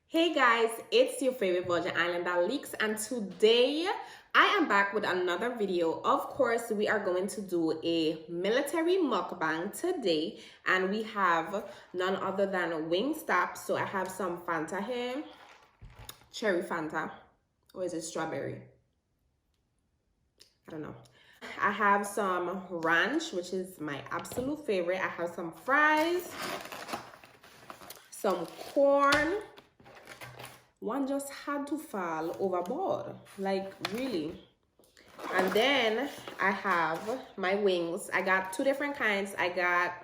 Hey guys, it's your favorite Virgin Islander Leaks, and today I am back with another video. Of course, we are going to do a military mukbang today, and we have none other than Wingstop. So I have some Fanta here, cherry Fanta, or is it strawberry? I don't know. I have some ranch, which is my absolute favorite. I have some fries, some corn. One just had to fall overboard, like really. And then I have my wings. I got two different kinds. I got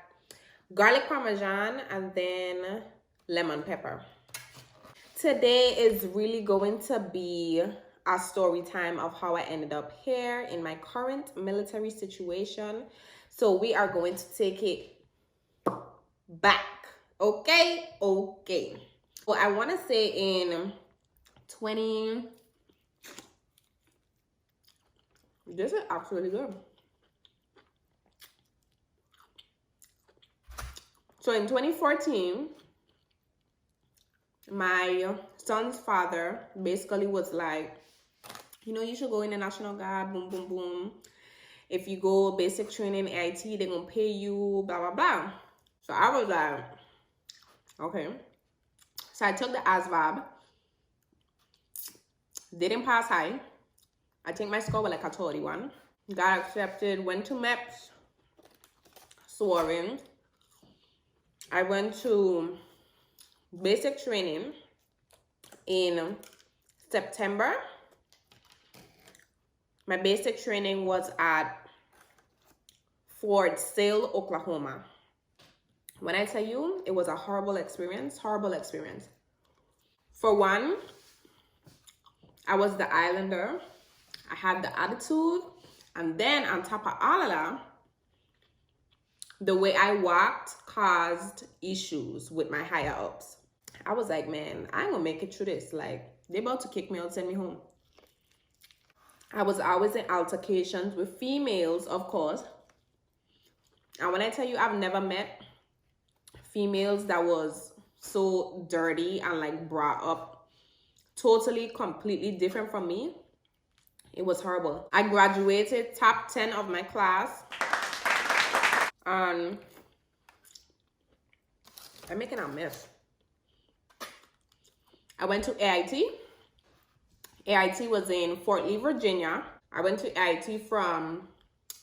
garlic parmesan and then lemon pepper. Today is really going to be a story time of how I ended up here in my current military situation. So we are going to take it back. Okay. Well, I want to say in 20, this is actually good. So in 2014, my son's father basically was like, you should go in the National Guard, boom, boom, boom. If you go basic training, AIT, they're going to pay you, blah, blah, blah. So I was like, okay. So I took the ASVAB, didn't pass high. I think my score was like a 31. Got accepted, went to MEPS, soaring. I went to basic training in September. My basic training was at Fort Sill, Oklahoma. When I tell you, it was a horrible experience. For one, I was the islander. I had the attitude. And then on top of all of that, the way I walked caused issues with my higher ups. I was like, man, I ain't gonna make it through this. Like, they about to kick me out, send me home. I was always in altercations with females, of course. And when I tell you, I've never met females that was so dirty and like brought up totally, completely different from me. It was horrible. I graduated top 10 of my class. And I'm making a mess. I went to AIT. AIT was in Fort Lee, Virginia. I went to AIT from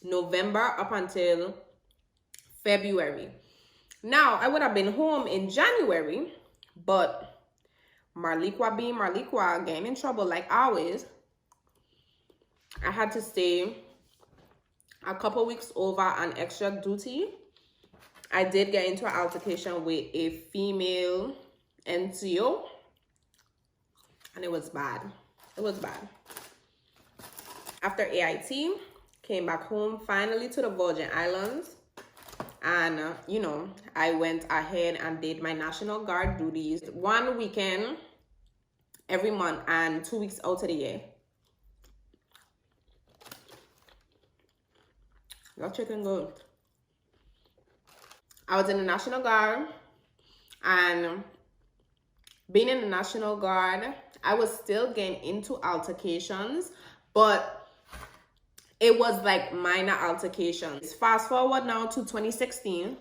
November up until February. Now, I would have been home in January, but Marliqua being Marliqua, getting in trouble like always. I had to stay a couple weeks over on extra duty. I did get into an altercation with a female NCO, and it was bad. After AIT, came back home finally to the Virgin Islands. And, I went ahead and did my National Guard duties 1 weekend every month and 2 weeks out of the year. That chicken good. I was in the National Guard, and being in the National Guard, I was still getting into altercations, but it was like minor altercations. Fast forward now to 2016.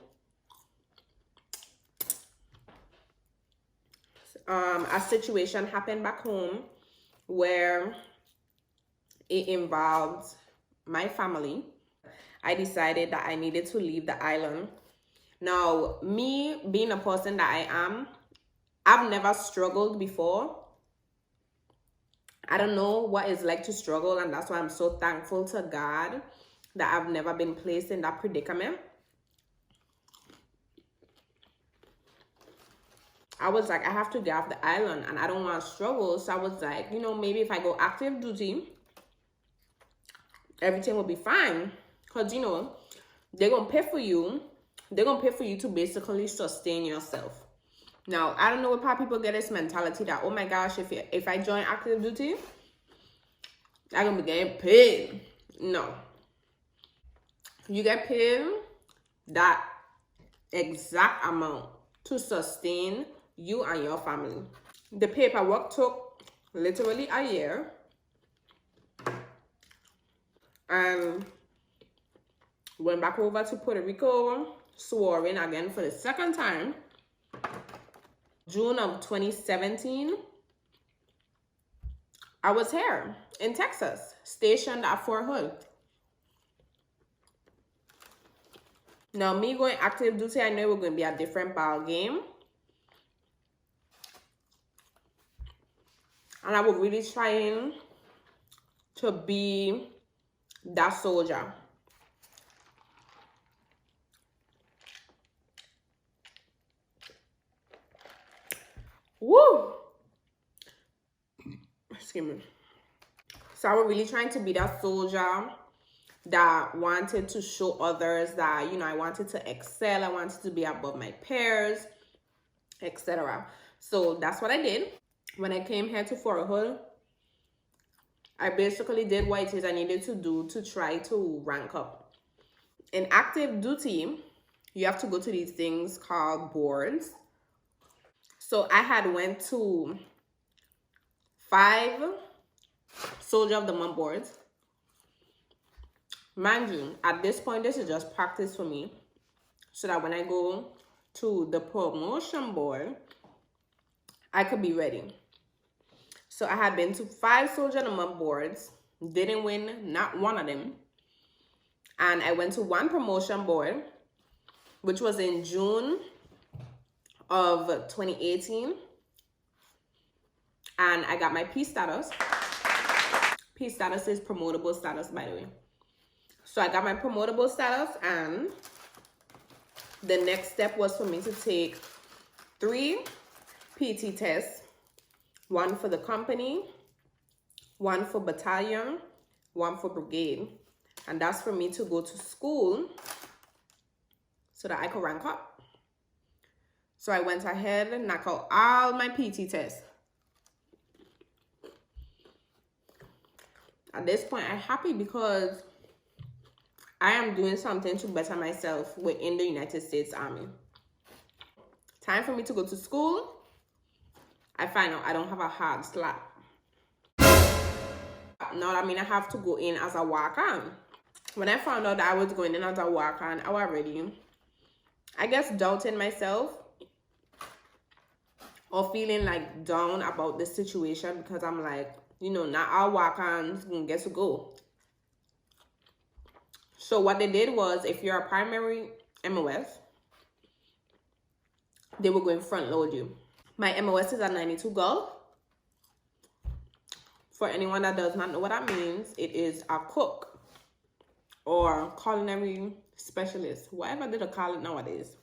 A situation happened back home where it involved my family. I decided that I needed to leave the island. Now, me being a person that I am, I've never struggled before. I don't know what it's like to struggle, and that's why I'm so thankful to God that I've never been placed in that predicament. I was like, I have to get off the island, and I don't want to struggle. So I was like, maybe if I go active duty, everything will be fine. Because, they're going to pay for you. They're going to pay for you to basically sustain yourself. Now, I don't know why people get this mentality that, oh my gosh, if I join active duty, I'm going to be getting paid. No. You get paid that exact amount to sustain you and your family. The paperwork took literally a year. And went back over to Puerto Rico, swore in again for the second time. June of 2017, I was here in Texas, stationed at Fort Hood. Now, me going active duty, I know it was going to be a different ball game. And I was really trying to be that soldier. Woo! Excuse me. So I was really trying to be that soldier that wanted to show others that, you know, I wanted to excel. I wanted to be above my peers, etc. So that's what I did. When I came here to Fort Hood, I basically did what it is I needed to do to try to rank up. In active duty, you have to go to these things called boards. So I had went to 5 Soldier of the Month boards. Mind you, at this point, this is just practice for me, so that when I go to the promotion board, I could be ready. So I had been to 5 Soldier of the Month boards, didn't win not one of them. And I went to 1 promotion board, which was in June of 2018. And I got my P status. P status is promotable status, by the way. So I got my promotable status, and the next step was for me to take 3 PT tests. 1 for the company, 1 for battalion, 1 for brigade. And that's for me to go to school so that I could rank up. So I went ahead and knocked out all my PT tests. At this point, I'm happy because I am doing something to better myself within the United States Army. Time for me to go to school. I find out I don't have a hard slap. Now that means I have to go in as a walk-on. When I found out that I was going in as a walk-on, I was already, I guess, doubting myself or feeling like down about the situation, because I'm like, you know, not all walk-ons can get to go. So what they did was, if you're a primary MOS, they were going to front load you. My MOS is a 92 Gulf. For anyone that does not know what that means, it is a cook or culinary specialist, whatever they call it nowadays.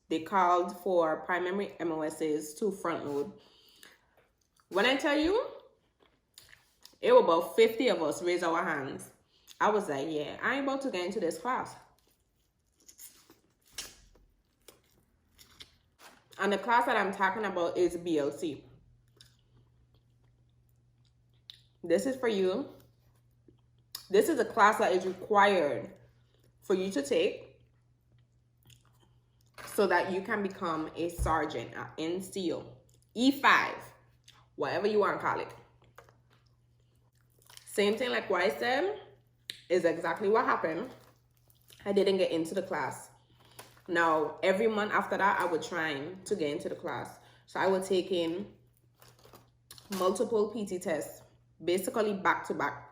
They called for primary MOSs to front load. When I tell you, it was about 50 of us raised our hands. I was like, yeah, I ain't about to get into this class. And the class that I'm talking about is BLC. This is for you. This is a class that is required for you to take so that you can become a sergeant, an NCO, E5, whatever you want to call it. Same thing like what I said is exactly what happened. I didn't get into the class. Now, every month after that, I was trying to get into the class. So I was taking multiple PT tests, basically back to back.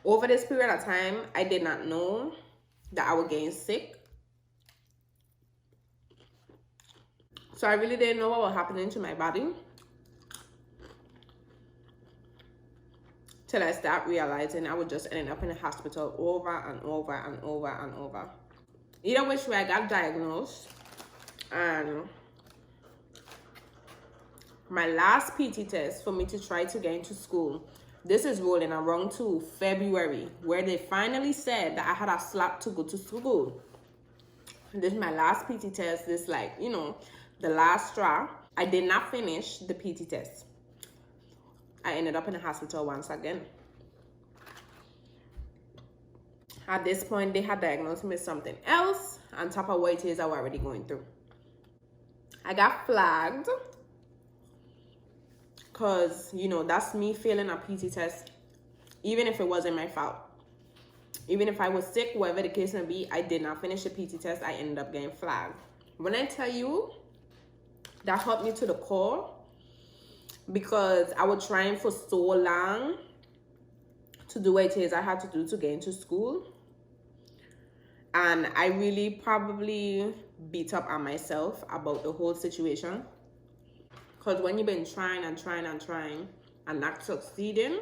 Over this period of time, I did not know that I was getting sick. So I really didn't know what was happening to my body till I start realizing I was just ending up in the hospital over and over and over and over. Either which way, I got diagnosed, and my last PT test for me to try to get into school, this is rolling around to February, where they finally said that I had a slot to go to school. This is my last PT test. This, like, you know, the last straw. I did not finish the PT test. I ended up in the hospital once again. At this point, they had diagnosed me with something else on top of what it is I was already going through. I got flagged because, you know, that's me failing a PT test, even if it wasn't my fault. Even if I was sick, whatever the case may be, I did not finish the PT test. I ended up getting flagged. When I tell you, that hurt me to the core, because I was trying for so long to do what it is I had to do to get into school. And I really probably beat up on myself about the whole situation. Because when you've been trying and trying and trying and not succeeding,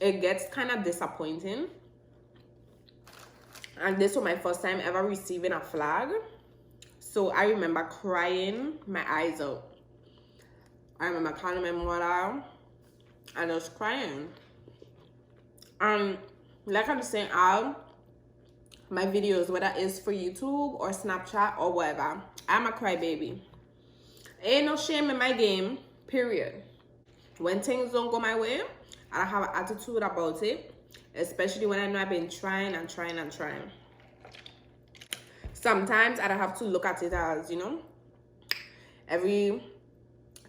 it gets kind of disappointing. And this was my first time ever receiving a flag. So I remember crying my eyes out. I remember calling my mother and I was crying. And like I'm saying, all my videos, whether it's for YouTube or Snapchat or whatever, I'm a crybaby. Ain't no shame in my game, period. When things don't go my way, I have an attitude about it, especially when I know I've been trying and trying and trying. Sometimes I have to look at it as, you know, every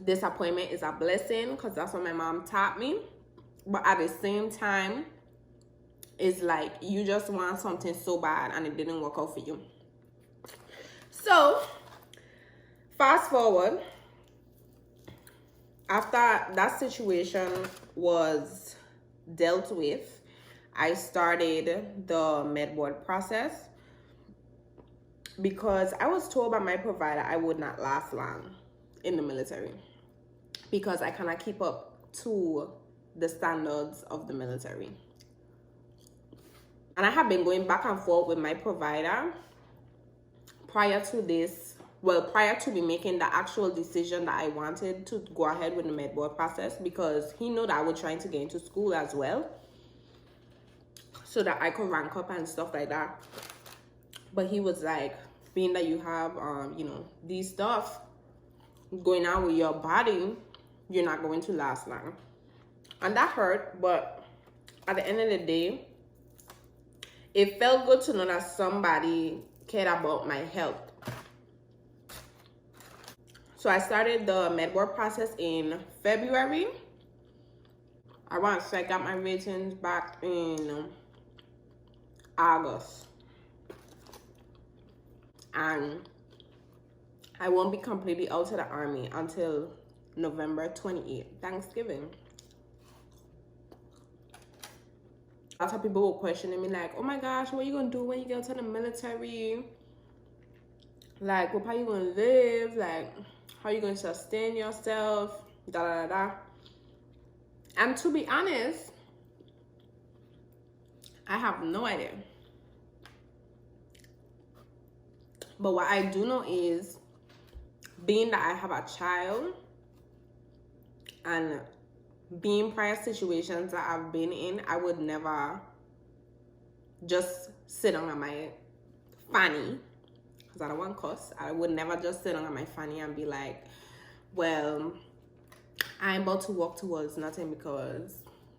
disappointment is a blessing, because that's what my mom taught me. But at the same time, it's like you just want something so bad and it didn't work out for you. So fast forward, after that situation was dealt with, I started the med board process, because I was told by my provider I would not last long in the military, because I cannot keep up to the standards of the military. And I have been going back and forth with my provider prior to this, well, prior to me making the actual decision that I wanted to go ahead with the med board process, because he knew that I was trying to get into school as well, so that I could rank up and stuff like that. But he was like, being that you have, you know, these stuff going on with your body, you're not going to last long. And that hurt, but at the end of the day, it felt good to know that somebody cared about my health. So I started the med board process in February. I want to say I got my ratings back in August. And I won't be completely out of the army until November 28th, Thanksgiving. A lot of people were questioning me like, oh my gosh, what are you going to do when you get to the military? Like, how are you going to live? Like, how are you going to sustain yourself? Da da da da. And to be honest, I have no idea. But what I do know is, being that I have a child and being prior situations that I've been in, I would never just sit down on my fanny, because I don't want cuss. I would never just sit down on my fanny and be like, well, I'm about to walk towards nothing because,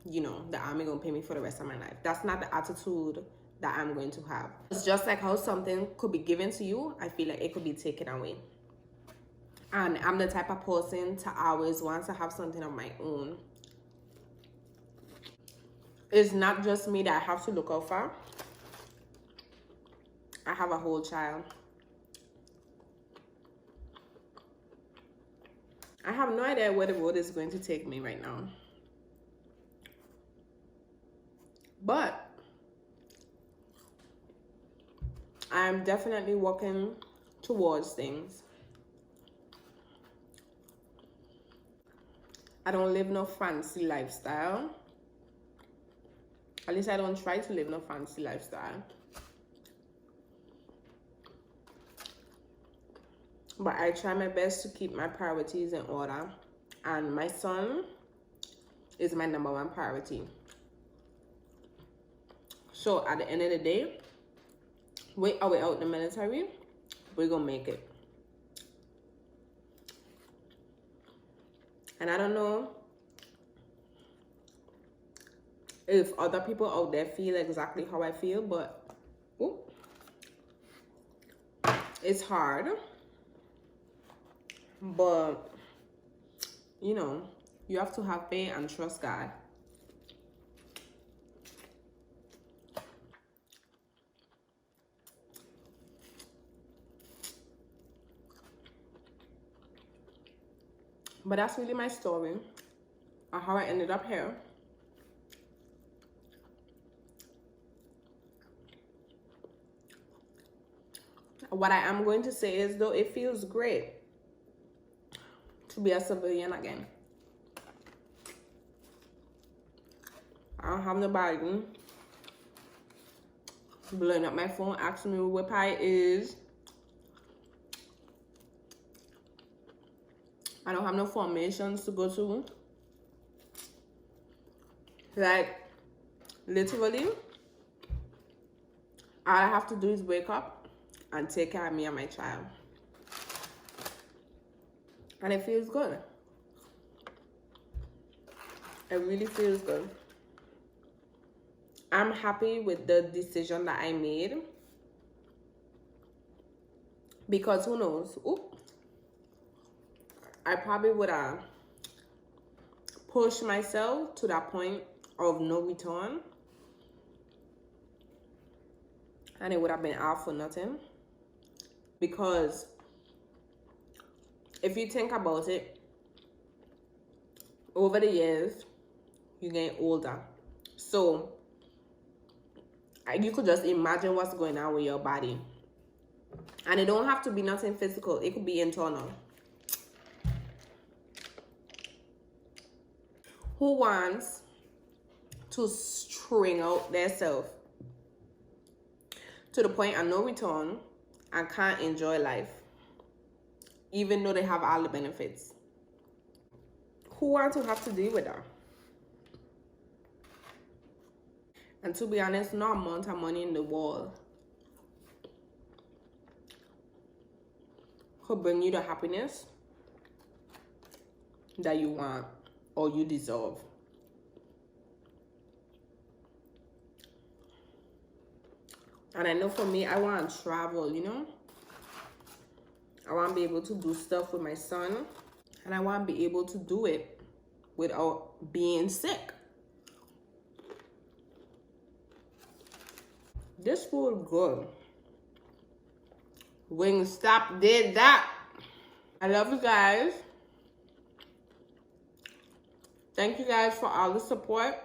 you know, the army gonna pay me for the rest of my life. That's not the attitude that I'm going to have. It's just like how something could be given to you, I feel like it could be taken away. And I'm the type of person to always want to have something of my own. It's not just me that I have to look out for. I have a whole child. I have no idea where the road is going to take me right now. But I'm definitely working towards things. I don't live no fancy lifestyle. At least I don't try to live no fancy lifestyle. But I try my best to keep my priorities in order. And my son is my #1 priority. So at the end of the day, we are out in the military, we're gonna make it. And I don't know if other people out there feel exactly how I feel, but it's hard. But, you know, You have to have faith and trust God. But that's really my story on how I ended up here. What I am going to say is, though, it feels great to be a civilian again. I don't have nobody blowing up my phone asking me where pie is. I don't have no formations to go to. Like, literally, all I have to do is wake up and take care of me and my child. And it feels good. It really feels good. I'm happy with the decision that I made. Because who knows? I probably would have pushed myself to that point of no return. And it would have been out for nothing. Because if you think about it, over the years, you're getting older. So you could just imagine what's going on with your body. And it don't have to be nothing physical. It could be internal. Who wants to string out themselves to the point of no return and can't enjoy life, even though they have all the benefits? Who wants to have to deal with that? And to be honest, no amount of money in the world could bring you the happiness that you want or you deserve. And I know for me, I want to travel, you know? I want to be able to do stuff with my son. And I want to be able to do it without being sick. This food good. Wingstop did that. I love you guys. Thank you guys for all the support.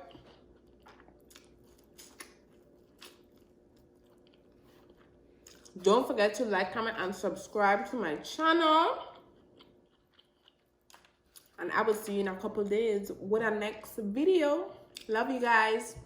Don't forget to like, comment, and subscribe to my channel. And I will see you in a couple days with our next video. Love you guys.